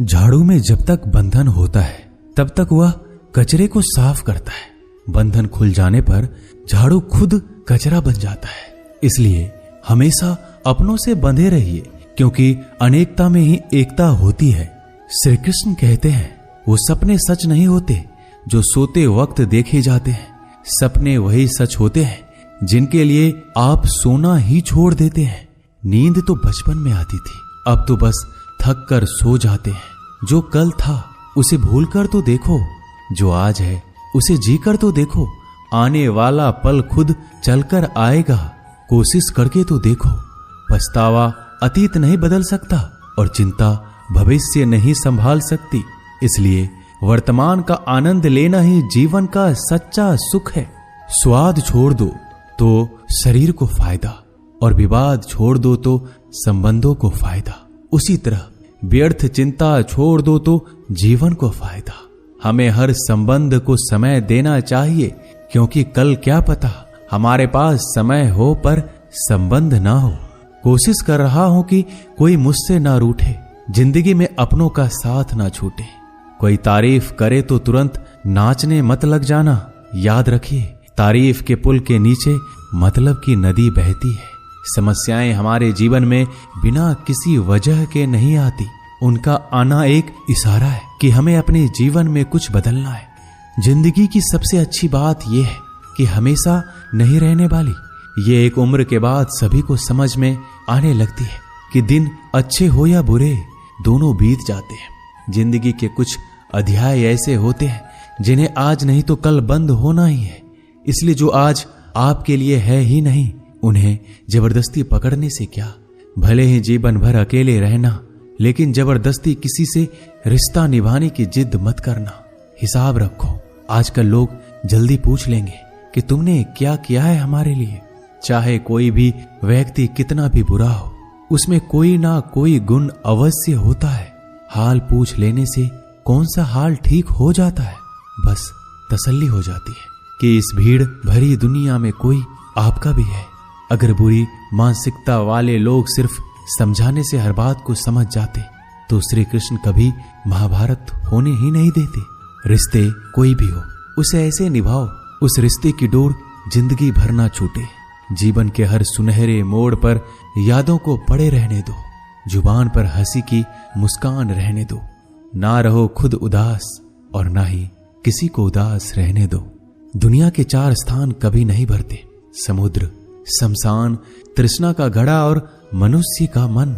झाड़ू में जब तक बंधन होता है तब तक वह कचरे को साफ करता है। बंधन खुल जाने पर झाड़ू खुद कचरा बन जाता है। इसलिए हमेशा अपनों से बंधे रहिए, क्योंकि अनेकता में ही एकता होती है। श्री कृष्ण कहते हैं, वो सपने सच नहीं होते जो सोते वक्त देखे जाते हैं। सपने वही सच होते हैं जिनके लिए आप सोना ही छोड़ देते हैं। नींद तो बचपन में आती थी, अब तो बस थक कर सो जाते हैं। जो कल था उसे भूल कर तो देखो, जो आज है उसे जी कर तो देखो। आने वाला पल खुद चलकर आएगा, कोशिश करके तो देखो। पछतावा अतीत नहीं बदल सकता और चिंता भविष्य नहीं संभाल सकती। इसलिए वर्तमान का आनंद लेना ही जीवन का सच्चा सुख है। स्वाद छोड़ दो तो शरीर को फायदा, और विवाद छोड़ दो तो संबंधों को फायदा। उसी तरह व्यर्थ चिंता छोड़ दो तो जीवन को फायदा। हमें हर संबंध को समय देना चाहिए, क्योंकि कल क्या पता हमारे पास समय हो पर संबंध ना हो। कोशिश कर रहा हूं कि कोई मुझसे ना रूठे, जिंदगी में अपनों का साथ ना छूटे। कोई तारीफ करे तो तुरंत नाचने मत लग जाना। याद रखिए, तारीफ के पुल के नीचे मतलब की नदी बहती है। समस्याएं हमारे जीवन में बिना किसी वजह के नहीं आती। उनका आना एक इशारा है कि हमें अपने जीवन में कुछ बदलना है। जिंदगी की सबसे अच्छी बात यह है कि हमेशा नहीं रहने वाली। ये एक उम्र के बाद सभी को समझ में आने लगती है कि दिन अच्छे हो या बुरे, दोनों बीत जाते हैं। जिंदगी के कुछ अध्याय ऐसे होते हैं जिन्हें आज नहीं तो कल बंद होना ही है। इसलिए जो आज आपके लिए है ही नहीं, उन्हें जबरदस्ती पकड़ने से क्या। भले ही जीवन भर अकेले रहना, लेकिन जबरदस्ती किसी से रिश्ता निभाने की जिद मत करना। हिसाब रखो, आजकल लोग जल्दी पूछ लेंगे कि तुमने क्या किया है हमारे लिए। चाहे कोई भी व्यक्ति कितना भी बुरा हो, उसमें कोई ना कोई गुण अवश्य होता है। हाल पूछ लेने से कौन सा हाल ठीक हो जाता है। बस तसल्ली हो जाती है कि इस भीड़ भरी दुनिया में कोई आपका भी है। अगर बुरी मानसिकता वाले लोग सिर्फ समझाने से हर बात को समझ जाते तो श्री कृष्ण कभी महाभारत होने ही नहीं देते। रिश्ते कोई भी हो, उसे ऐसे निभाओ उस रिश्ते की डोर जिंदगी भर ना छूटे। जीवन के हर सुनहरे मोड़ पर यादों को पड़े रहने दो। जुबान पर हंसी की मुस्कान रहने दो। ना रहो खुद उदास और ना ही किसी को उदास रहने दो। दुनिया के 4 स्थान कभी नहीं भरते, समुद्र, शमशान, तृष्णा का घड़ा और मनुष्य का मन।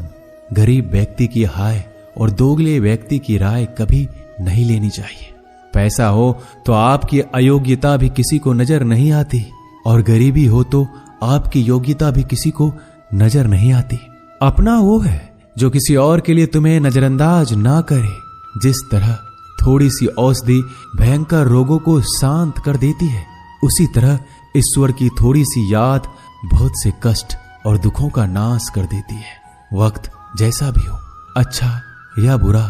गरीब व्यक्ति की हाय और दोगले व्यक्ति की राय कभी नहीं लेनी चाहिए। पैसा हो तो आपकी अयोग्यता भी किसी को नजर नहीं आती, और गरीबी हो तो आपकी योग्यता भी किसी को नजर नहीं आती। अपना वो है जो किसी और के लिए तुम्हें नजरअंदाज ना करे। जिस तरह थोड़ी सी औषधि भयंकर रोगों को शांत कर देती है, उसी तरह ईश्वर की थोड़ी सी याद बहुत से कष्ट और दुखों का नाश कर देती है। वक्त जैसा भी हो, अच्छा या बुरा,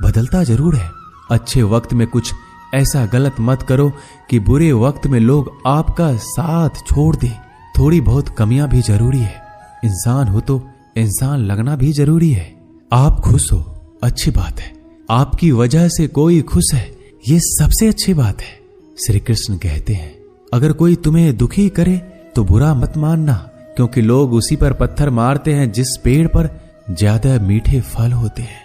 बदलता जरूर है। अच्छे वक्त में कुछ ऐसा गलत मत करो कि बुरे वक्त में लोग आपका साथ छोड़ दे। थोड़ी बहुत कमियां भी जरूरी है। इंसान हो तो इंसान लगना भी जरूरी है। आप खुश हो, अच्छी बात है। आपकी वजह से कोई खुश है, ये सबसे अच्छी बात है। श्री कृष्ण कहते हैं, अगर कोई तुम्हें दुखी करे तो बुरा मत मानना, क्योंकि लोग उसी पर पत्थर मारते हैं जिस पेड़ पर ज्यादा मीठे फल होते हैं।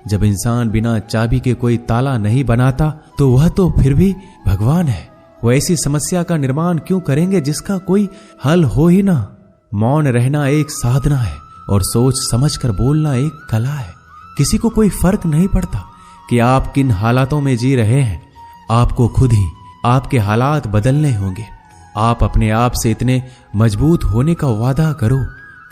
जब इंसान बिना चाबी के कोई ताला नहीं बनाता तो वह तो फिर भी भगवान है। वो ऐसी समस्या का निर्माण क्यों करेंगे जिसका कोई हल हो ही ना। मौन रहना एक साधना है और सोच समझकर बोलना एक कला है। किसी को कोई फर्क नहीं पड़ता कि आप किन हालातों में जी रहे हैं। आपको खुद ही आपके हालात बदलने होंगे। आप अपने आप से इतने मजबूत होने का वादा करो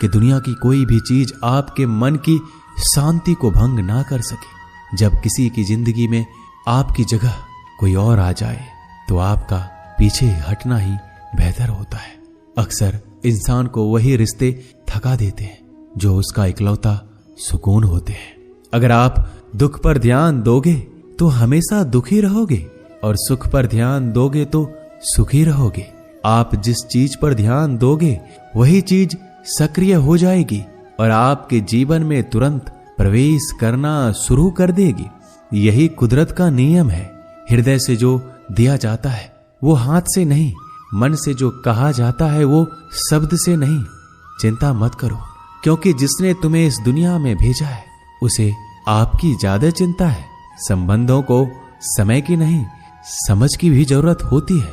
कि दुनिया की कोई भी चीज आपके मन की शांति को भंग ना कर सके। जब किसी की जिंदगी में आपकी जगह कोई और आ जाए तो आपका पीछे हटना ही बेहतर होता है। अक्सर इंसान को वही रिश्ते थका देते हैं जो उसका इकलौता सुकून होते हैं। अगर आप दुख पर ध्यान दोगे तो हमेशा दुखी रहोगे, और सुख पर ध्यान दोगे तो सुखी रहोगे। आप जिस चीज पर ध्यान दोगे वही चीज सक्रिय हो जाएगी और आपके जीवन में तुरंत प्रवेश करना शुरू कर देगी। यही कुदरत का नियम है। हृदय से जो दिया जाता है वो हाथ से नहीं, मन से जो कहा जाता है वो शब्द से नहीं। चिंता मत करो, क्योंकि जिसने तुम्हें इस दुनिया में भेजा है उसे आपकी ज्यादा चिंता है। संबंधों को समय की नहीं, समझ की भी जरूरत होती है।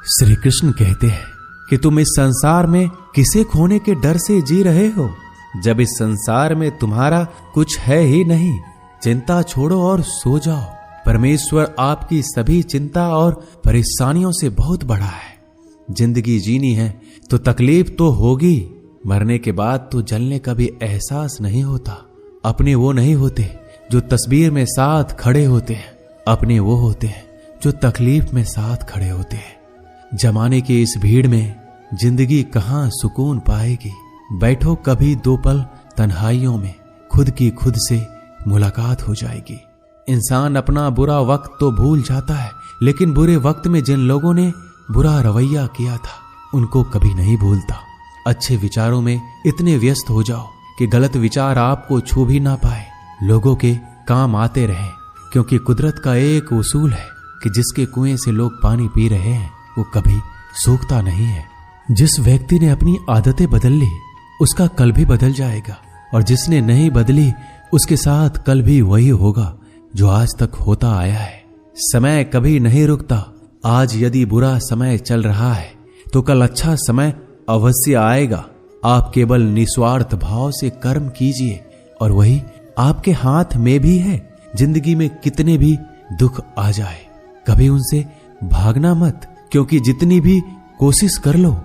श्री कृष्ण कहते हैं कि तुम इस संसार में किसे खोने के डर से जी रहे हो, जब इस संसार में तुम्हारा कुछ है ही नहीं। चिंता छोड़ो और सो जाओ। परमेश्वर आपकी सभी चिंता और परेशानियों से बहुत बड़ा है। जिंदगी जीनी है तो तकलीफ तो होगी, मरने के बाद तो जलने का भी एहसास नहीं होता। अपने वो नहीं होते जो तस्वीर में साथ खड़े होते हैं, अपने वो होते हैं जो तकलीफ में साथ खड़े होते हैं। जमाने की इस भीड़ में जिंदगी कहाँ सुकून पाएगी। बैठो कभी दो पल तन्हाइयों में, खुद की खुद से मुलाकात हो जाएगी। इंसान अपना बुरा वक्त तो भूल जाता है, लेकिन बुरे वक्त में जिन लोगों ने बुरा रवैया किया था उनको कभी नहीं भूलता। अच्छे विचारों में इतने व्यस्त हो जाओ कि गलत विचार आपको छू भी ना पाए। लोगों के काम आते रहें, क्योंकि कुदरत का एक उसूल है कि जिसके कुएं से लोग पानी पी रहे हैं वो कभी सूखता नहीं है। जिस व्यक्ति ने अपनी आदतें बदल ली उसका कल भी बदल जाएगा, और जिसने नहीं बदली उसके साथ कल भी वही होगा जो आज तक होता आया है। समय कभी नहीं रुकता। आज यदि बुरा समय चल रहा है तो कल अच्छा समय अवश्य आएगा। आप केवल निस्वार्थ भाव से कर्म कीजिए और वही आपके हाथ में भी है। जिंदगी में कितने भी दुख आ जाए कभी उनसे भागना मत, क्योंकि जितनी भी कोशिश कर लो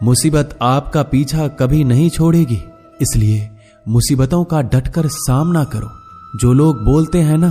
मुसीबत आपका पीछा कभी नहीं छोड़ेगी। इसलिए मुसीबतों का डटकर सामना करो। जो लोग बोलते हैं ना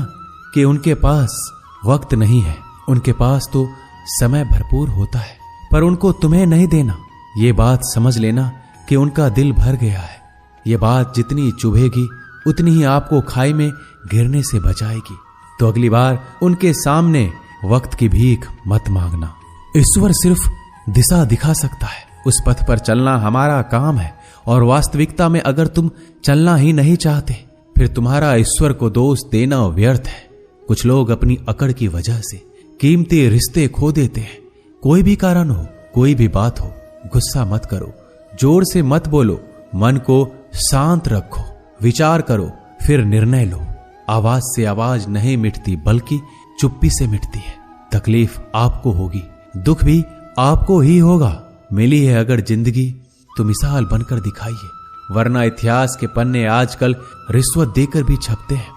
कि उनके पास वक्त नहीं है, उनके पास तो समय भरपूर होता है, पर उनको तुम्हें नहीं देना। ये बात समझ लेना कि उनका दिल भर गया है। ये बात जितनी चुभेगी उतनी ही आपको खाई में गिरने से बचाएगी। तो अगली बार उनके सामने वक्त की भीख मत मांगना। ईश्वर सिर्फ दिशा दिखा सकता है, उस पथ पर चलना हमारा काम है। और वास्तविकता में अगर तुम चलना ही नहीं चाहते फिर तुम्हारा ईश्वर को दोष देना व्यर्थ है। कुछ लोग अपनी अकड़ की वजह से कीमती रिश्ते खो देते हैं। कोई भी कारण हो, कोई भी बात हो, गुस्सा मत करो, जोर से मत बोलो, मन को शांत रखो, विचार करो, फिर निर्णय लो। आवाज से आवाज नहीं मिटती बल्कि चुप्पी से मिटती है। तकलीफ आपको होगी, दुख भी आपको ही होगा। मिली है अगर जिंदगी तो मिसाल बनकर दिखाइए, वरना इतिहास के पन्ने आजकल रिश्वत देकर भी छपते हैं।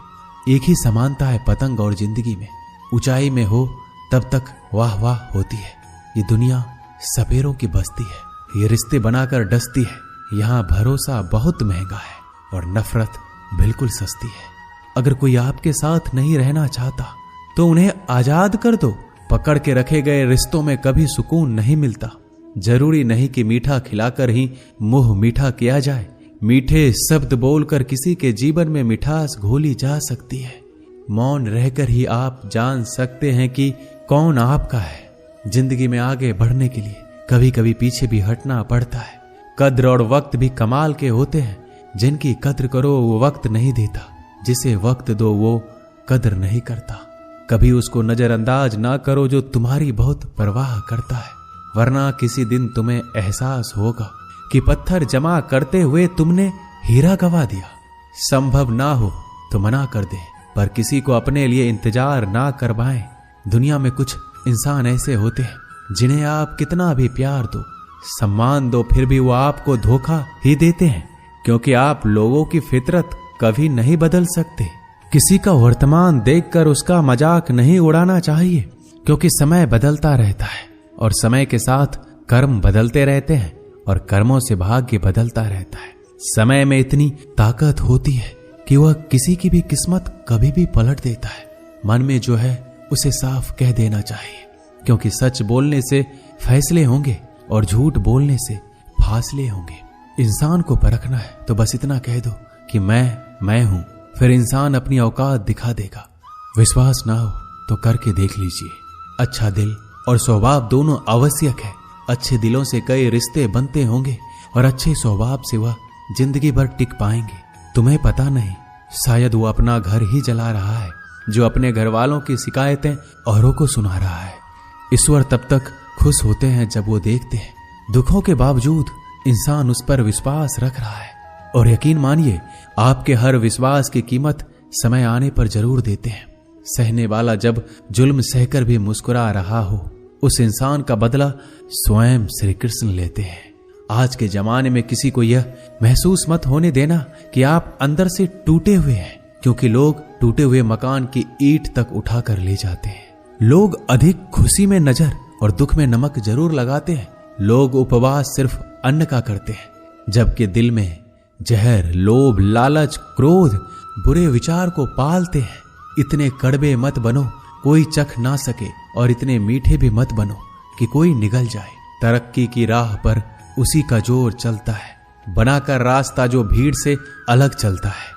एक ही समानता है पतंग और जिंदगी में। ऊंचाई में हो तब तक वाह वाह होती है। ये दुनिया सपेरों की बस्ती है, ये रिश्ते बनाकर डसती है। यहाँ भरोसा बहुत महंगा है और नफरत बिल्कुल सस्ती है। अगर कोई आपके साथ नहीं रहना चाहता तो उन्हें आजाद कर दो। पकड़ के रखे गए रिश्तों में कभी सुकून नहीं मिलता। जरूरी नहीं कि मीठा खिलाकर ही मुंह मीठा किया जाए। मीठे शब्द बोलकर किसी के जीवन में मिठास घोली जा सकती है। मौन रहकर ही आप जान सकते हैं कि कौन आपका है। जिंदगी में आगे बढ़ने के लिए कभी कभी पीछे भी हटना पड़ता है। कद्र और वक्त भी कमाल के होते हैं। जिनकी कद्र करो वो वक्त नहीं देता, जिसे वक्त दो वो कद्र नहीं करता। कभी उसको नजरअंदाज ना करो जो तुम्हारी बहुत परवाह करता है, वरना किसी दिन तुम्हें एहसास होगा कि पत्थर जमा करते हुए तुमने हीरा गवा दिया। संभव ना हो तो मना कर दे, पर किसी को अपने लिए इंतजार ना करवाएं। दुनिया में कुछ इंसान ऐसे होते हैं जिन्हें आप कितना भी प्यार दो, सम्मान दो, फिर भी वो आपको धोखा ही देते हैं, क्योंकि आप लोगों की फितरत कभी नहीं बदल सकते। किसी का वर्तमान देखकर उसका मजाक नहीं उड़ाना चाहिए, क्योंकि समय बदलता रहता है और समय के साथ कर्म बदलते रहते हैं और कर्मों से भाग्य बदलता रहता है। समय में इतनी ताकत होती है कि वह किसी की भी किस्मत कभी भी पलट देता है। मन में जो है उसे साफ कह देना चाहिए, क्योंकि सच बोलने से फैसले होंगे और झूठ बोलने से फासले होंगे। इंसान को परखना है तो बस इतना कह दो कि मैं हूं, फिर इंसान अपनी औकात दिखा देगा। विश्वास ना हो तो करके देख लीजिए। अच्छा दिल और स्वभाव दोनों आवश्यक है। अच्छे दिलों से कई रिश्ते बनते होंगे और अच्छे स्वभाव से वह जिंदगी भर टिक पाएंगे। तुम्हें पता नहीं, शायद वो अपना घर ही जला रहा है जो अपने घर वालों की शिकायतें औरों को सुना रहा है। ईश्वर तब तक खुश होते हैं जब वो देखते हैं दुखों के बावजूद इंसान उस पर विश्वास रख रहा है। और यकीन मानिए, आपके हर विश्वास की कीमत समय आने पर जरूर देते हैं। सहने वाला जब जुल्म सहकर भी मुस्कुरा रहा हो, उस इंसान का बदला स्वयं श्री कृष्ण लेते हैं। आज के जमाने में किसी को यह महसूस मत होने देना कि आप अंदर से टूटे हुए हैं, क्योंकि लोग टूटे हुए मकान की ईंट तक उठाकर ले जाते हैं। लोग अधिक खुशी में नजर और दुख में नमक जरूर लगाते हैं। लोग उपवास सिर्फ अन्न का करते हैं, जबकि दिल में जहर, लोभ, लालच, क्रोध, बुरे विचार को पालते हैं। इतने कड़वे मत बनो कोई चख ना सके, और इतने मीठे भी मत बनो कि कोई निगल जाए। तरक्की की राह पर उसी का जोर चलता है, बनाकर रास्ता जो भीड़ से अलग चलता है।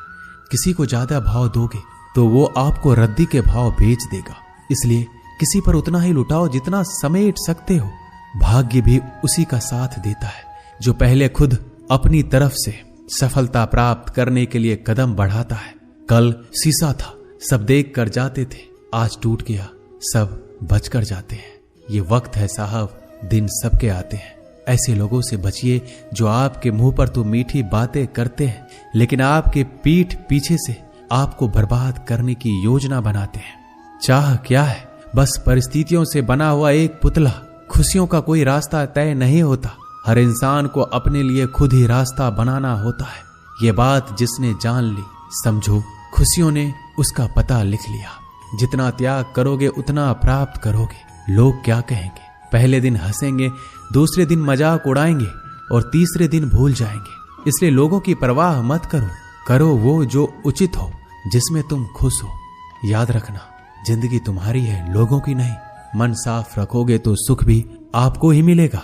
किसी को ज्यादा भाव दोगे तो वो आपको रद्दी के भाव बेच देगा। इसलिए किसी पर उतना ही लुटाओ जितना समेट सकते हो। भाग्य भी उसी का साथ देता है जो पहले खुद अपनी तरफ से सफलता प्राप्त करने के लिए कदम बढ़ाता है। कल शीशा था, सब देख कर जाते थे, आज टूट गया, सब बचकर जाते हैं। ये वक्त है साहब, दिन सबके आते हैं। ऐसे लोगों से बचिए जो आपके मुंह पर तो मीठी बातें करते हैं, लेकिन आपके पीठ पीछे से आपको बर्बाद करने की योजना बनाते हैं। चाह क्या है? बस परिस्थितियों से बना हुआ एक पुतला। खुशियों का कोई रास्ता तय नहीं होता, हर इंसान को अपने लिए खुद ही रास्ता बनाना होता है। ये बात जिसने जान ली, समझो खुशियों ने उसका पता लिख लिया। जितना त्याग करोगे उतना प्राप्त करोगे। लोग क्या कहेंगे? पहले दिन हंसेंगे, दूसरे दिन मजाक उड़ाएंगे और तीसरे दिन भूल जाएंगे। इसलिए लोगों की परवाह मत करो, करो वो जो उचित हो, जिसमें तुम खुश हो। याद रखना, जिंदगी तुम्हारी है, लोगों की नहीं। मन साफ रखोगे तो सुख भी आपको ही मिलेगा।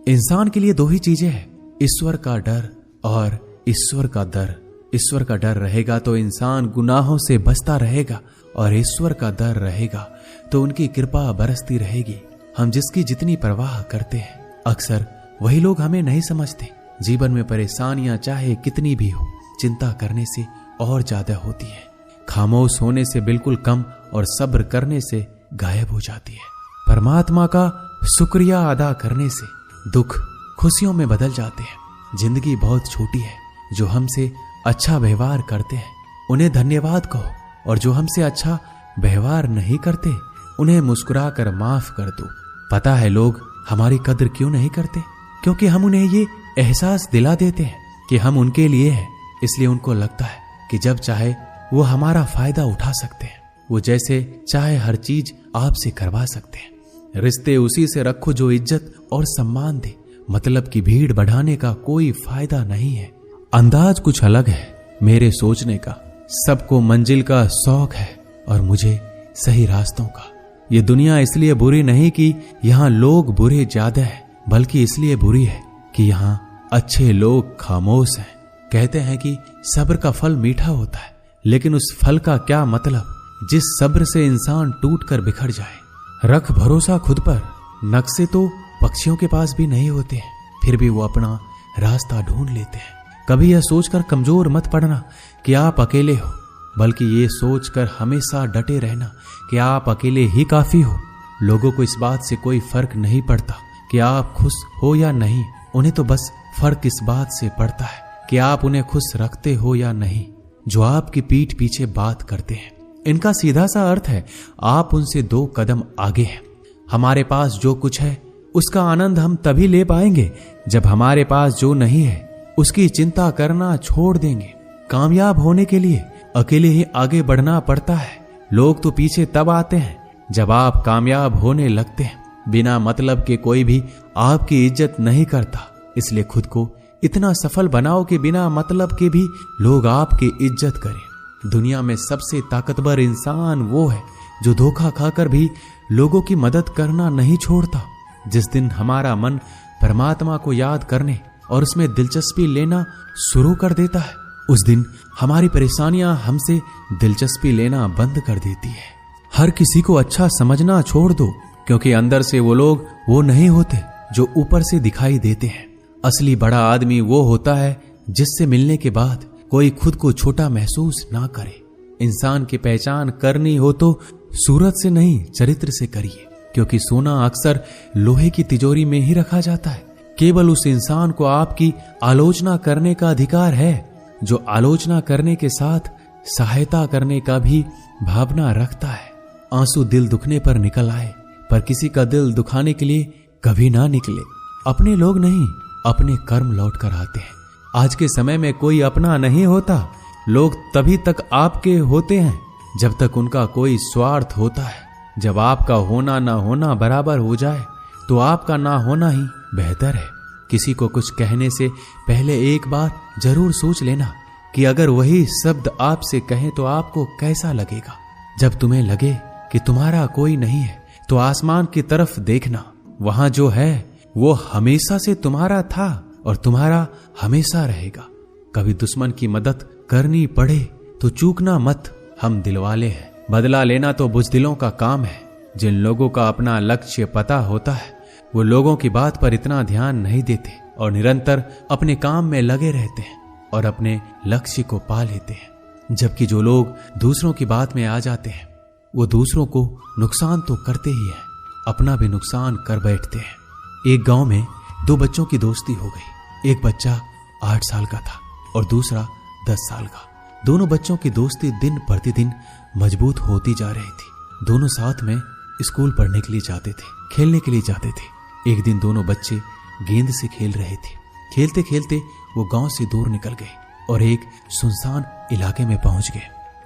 इंसान के लिए दो ही चीजें हैं, ईश्वर का डर और ईश्वर का दर। ईश्वर का डर रहेगा तो इंसान गुनाहों से बचता रहेगा, और ईश्वर का डर रहेगा तो उनकी कृपा बरसती रहेगी। हम जिसकी जितनी परवाह करते हैं, अक्सर वही लोग हमें नहीं समझते। जीवन में परेशानियां चाहे कितनी भी हो, चिंता करने से और ज्यादा होती है। खामोश होने से बिल्कुल कम और सब्र करने से गायब हो जाती है। परमात्मा का शुक्रिया अदा करने से दुख खुशियों में बदल जाते हैं। जिंदगी बहुत छोटी है, जो हमसे अच्छा व्यवहार करते हैं उन्हें धन्यवाद कहो, और जो हमसे अच्छा व्यवहार नहीं करते उन्हें मुस्कुरा कर माफ कर दो। पता है लोग हमारी कद्र क्यों नहीं करते? क्योंकि हम उन्हें ये एहसास दिला देते हैं कि हम उनके लिए हैं। इसलिए उनको लगता है कि जब चाहे वो हमारा फायदा उठा सकते हैं, वो जैसे चाहे हर चीज आपसे करवा सकते हैं। रिश्ते उसी से रखो जो इज्जत और सम्मान दे। मतलब की भीड़ बढ़ाने का कोई फायदा नहीं है। अंदाज कुछ अलग है मेरे सोचने का। सबको मंजिल का शौक है और मुझे सही रास्तों का। ये दुनिया इसलिए बुरी नहीं कि यहाँ लोग बुरे ज्यादा हैं, बल्कि इसलिए बुरी है कि यहाँ अच्छे लोग खामोश हैं। कहते हैं कि सब्र का फल मीठा होता है, लेकिन उस फल का क्या मतलब जिस सब्र से इंसान टूट कर बिखर जाए। रख भरोसा खुद पर। नक्शे तो पक्षियों के पास भी नहीं होते हैं, फिर भी वो अपना रास्ता ढूंढ लेते हैं। कभी यह सोचकर कमजोर मत पड़ना कि आप अकेले हो, बल्कि ये सोचकर हमेशा डटे रहना कि आप अकेले ही काफी हो। लोगों को इस बात से कोई फर्क नहीं पड़ता कि आप खुश हो या नहीं। उन्हें तो बस फर्क इस बात से पड़ता है कि आप उन्हें खुश रखते हो या नहीं, जो आपकी पीठ पीछे बात करते हैं। इनका सीधा सा अर्थ है, आप उनसे 2 कदम आगे हैं। हमारे पास जो कुछ है उसका आनंद हम तभी ले पाएंगे जब हमारे पास जो नहीं है उसकी चिंता करना छोड़ देंगे। कामयाब होने के लिए अकेले ही आगे बढ़ना पड़ता है। लोग तो पीछे तब आते हैं जब आप कामयाब होने लगते हैं। बिना मतलब के कोई भी आपकी इज्जत नहीं करता। इसलिए खुद को इतना सफल बनाओ कि बिना मतलब के भी लोग आपकी इज्जत करें। दुनिया में सबसे ताकतवर इंसान वो है जो धोखा खाकर भी लोगों की मदद करना नहीं छोड़ता। जिस दिन हमारा मन परमात्मा को याद करने और उसमें दिलचस्पी लेना शुरू कर देता है, उस दिन हमारी परेशानियां हमसे दिलचस्पी लेना बंद कर देती है। हर किसी को अच्छा समझना छोड़ दो, क्योंकि अंदर से वो लोग वो नहीं होते जो ऊपर से दिखाई देते हैं। असली बड़ा आदमी वो होता है जिससे मिलने के बाद कोई खुद को छोटा महसूस ना करे। इंसान की पहचान करनी हो तो सूरत से नहीं, चरित्र से करिए, क्योंकि सोना अक्सर लोहे की तिजोरी में ही रखा जाता है। केवल उस इंसान को आपकी आलोचना करने का अधिकार है जो आलोचना करने के साथ सहायता करने का भी भावना रखता है। आंसू दिल दुखने पर निकल आए, पर किसी का दिल दुखाने के लिए कभी ना निकले। अपने लोग नहीं, अपने कर्म लौट कर आते हैं। आज के समय में कोई अपना नहीं होता। लोग तभी तक आपके होते हैं जब तक उनका कोई स्वार्थ होता है। जब आपका होना ना होना बराबर हो जाए तो आपका ना होना ही बेहतर है। किसी को कुछ कहने से पहले एक बार जरूर सोच लेना कि अगर वही शब्द आपसे कहें तो आपको कैसा लगेगा। जब तुम्हें लगे कि तुम्हारा कोई नहीं है तो आसमान की तरफ देखना, वहां जो है वो हमेशा से तुम्हारा था और तुम्हारा हमेशा रहेगा। कभी दुश्मन की मदद करनी पड़े तो चूकना मत, हम दिलवाले हैं। बदला लेना तो बुज़दिलों का काम है। जिन लोगों का अपना लक्ष्य पता होता है वो लोगों की बात पर इतना ध्यान नहीं देते और निरंतर अपने काम में लगे रहते हैं और अपने लक्ष्य को पा लेते हैं। जबकि जो लोग दूसरों की बात में आ जाते हैं वो दूसरों को नुकसान तो करते ही हैं, अपना भी नुकसान कर बैठते हैं। एक गांव में दो बच्चों की दोस्ती हो गई। एक बच्चा 8 साल का था और दूसरा 10 साल का। दोनों बच्चों की दोस्ती दिन प्रतिदिन मजबूत होती जा रही थी। दोनों साथ में स्कूल पढ़ने के लिए जाते थे, खेलने के लिए जाते थे। एक दिन दोनों बच्चे गेंद से खेल रहे थे। खेलते खेलते वो गांव से दूर निकल गए और एक सुनसान इलाके में पहुंच गए।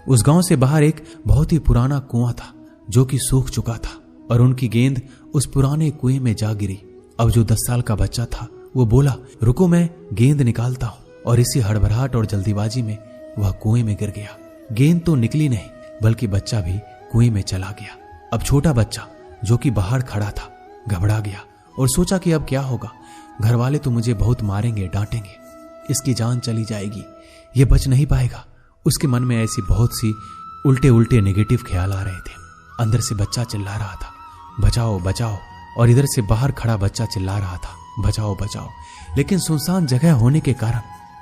उस गांव से बाहर एक बहुत ही पुराना कुआं था जो कि सूख चुका था और उनकी गेंद उस पुराने कुएं में जा गिरी। अब जो 10 साल का बच्चा था वो बोला, रुको मैं गेंद निकालता हूं, और इसी हड़बड़ाहट और जल्दीबाजी में वह कुएं में गिर गया। गेंद तो निकली नहीं बल्कि बच्चा भी कुएं में चला गया। अब छोटा बच्चा जो कि बाहर खड़ा था घबरा गया और सोचा कि अब क्या होगा। घर वाले तो मुझे बहुत मारेंगे, डांटेंगे, इसकी जान चली जाएगी, ये बच नहीं पाएगा। उसके मन में ऐसी बहुत सी उल्टे उल्टे नेगेटिव ख्याल आ रहे थे। अंदर से बच्चा चिल्ला रहा था, बचाओ बचाओ, और इधर से बाहर खड़ा बच्चा चिल्ला रहा था, बचाओ बचाओ। लेकिन सुनसान जगह होने के कारण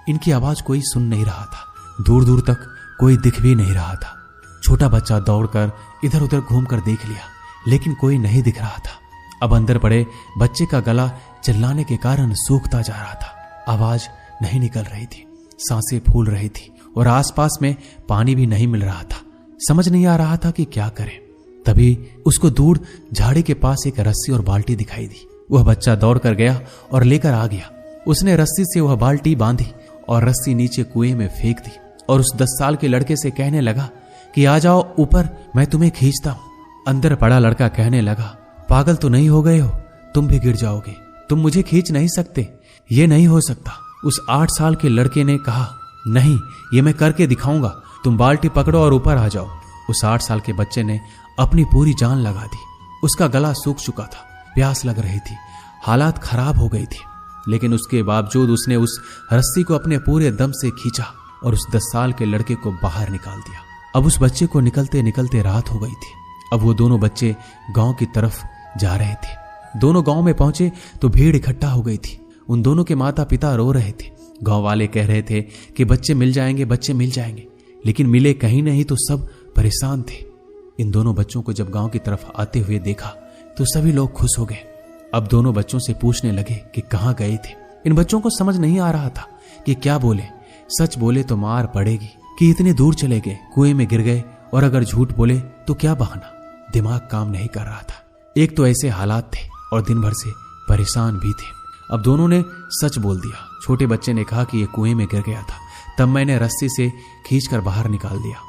इनकी आवाज कोई सुन नहीं रहा था। दूर दूर तक कोई दिख भी नहीं रहा था। छोटा बच्चा दौड़कर इधर उधर घूमकर देख लिया लेकिन कोई नहीं दिख रहा था। अब अंदर पड़े बच्चे का गला चिल्लाने के कारण सूखता जा रहा था। आवाज नहीं निकल रही थी, सांसें फूल रही थी और आसपास में पानी भी नहीं मिल रहा था। समझ नहीं आ रहा था कि क्या करे। तभी उसको दूर झाड़ी के पास एक रस्सी और बाल्टी दिखाई दी। वह बच्चा दौड़कर गया और लेकर आ गया। उसने रस्सी से वह बाल्टी बांधी और रस्सी नीचे कुएं में फेंक दी और उस 10 साल के लड़के से कहने लगा कि आ जाओ ऊपर, मैं तुम्हें खींचता हूं। अंदर पड़ा लड़का कहने लगा, पागल तो नहीं हो गए हो, तुम भी गिर जाओगे, तुम मुझे खींच नहीं सकते, ये नहीं हो सकता। उस 8 साल के लड़के ने कहा, नहीं, ये मैं करके दिखाऊंगा, तुम बाल्टी पकड़ो और ऊपर आ जाओ। उस 8 साल के बच्चे ने अपनी पूरी जान लगा दी। उसका गला सूख चुका था, प्यास लग रही थी, हालात खराब हो गई थी, लेकिन उसके बावजूद उसने उस रस्सी को अपने पूरे दम से खींचा और उस 10 साल के लड़के को बाहर निकाल दिया। अब उस बच्चे को निकलते निकलते रात हो गई थी। अब वो दोनों बच्चे गांव की तरफ जा रहे थे। दोनों गांव में पहुंचे तो भीड़ इकट्ठा हो गई थी। उन दोनों के माता पिता रो रहे थे। गांव वाले कह रहे थे कि बच्चे मिल जाएंगे, बच्चे मिल जाएंगे, लेकिन मिले कहीं नहीं तो सब परेशान थे। इन दोनों बच्चों को जब गांव की तरफ आते हुए देखा तो सभी लोग खुश हो गए। अब दोनों बच्चों से पूछने लगे कि कहां गए थे। इन बच्चों को समझ नहीं आ रहा था कि क्या बोले। सच बोले तो मार पड़ेगी कि इतने दूर चले गए, कुएं में गिर गए, और अगर झूठ बोले तो क्या बहाना। दिमाग काम नहीं कर रहा था। एक तो ऐसे हालात थे और दिन भर से परेशान भी थे। अब दोनों ने सच बोल दिया। छोटे बच्चे ने कहा कि ये कुएं में गिर गया था, तब मैंने रस्सी से खींचकर बाहर निकाल दिया।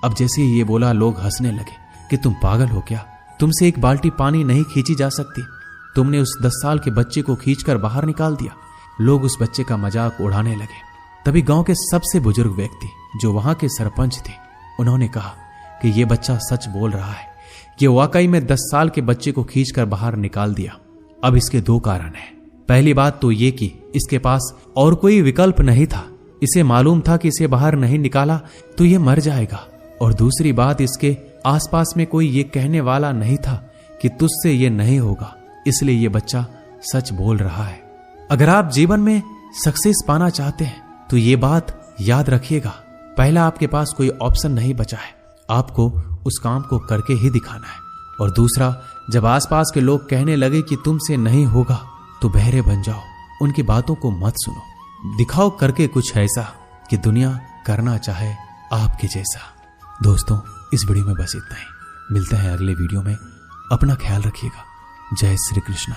अब जैसे ही ये बोला लोग हंसने लगे कि तुम पागल हो क्या, तुमसे एक बाल्टी पानी नहीं खींची जा सकती, तुमने उस 10 साल के बच्चे को खींचकर बाहर निकाल दिया। लोग उस बच्चे का मजाक उड़ाने लगे। तभी गांव के सबसे बुजुर्ग व्यक्ति जो वहां के सरपंच थे, उन्होंने कहा कि ये बच्चा सच बोल रहा है, ये वाकई में 10 साल के बच्चे को खींचकर बाहर निकाल दिया। अब इसके 2 कारण हैं। पहली बात तो ये कि इसके पास और कोई विकल्प नहीं था। इसे मालूम था कि इसे बाहर नहीं निकाला तो ये मर जाएगा। और दूसरी बात, इसके आसपास में कोई ये कहने वाला नहीं था कि तुझसे ये नहीं होगा, इसलिए ये बच्चा सच बोल रहा है। अगर आप जीवन में सक्सेस पाना चाहते हैं तो ये बात याद रखिएगा, पहला आपके पास कोई ऑप्शन नहीं बचा है। आपको उस काम को करके ही दिखाना है। और दूसरा, जब आसपास के लोग कहने लगे कि तुमसे नहीं होगा, तो बहरे बन जाओ, उनकी बातों को मत सुनो। दिखाओ करके कुछ ऐसा कि दुनिया करना चाहे आपके जैसा। दोस्तों, इस वीडियो में बस इतना ही। मिलते हैं अगले वीडियो में। अपना ख्याल रखिएगा। जय श्री कृष्णा।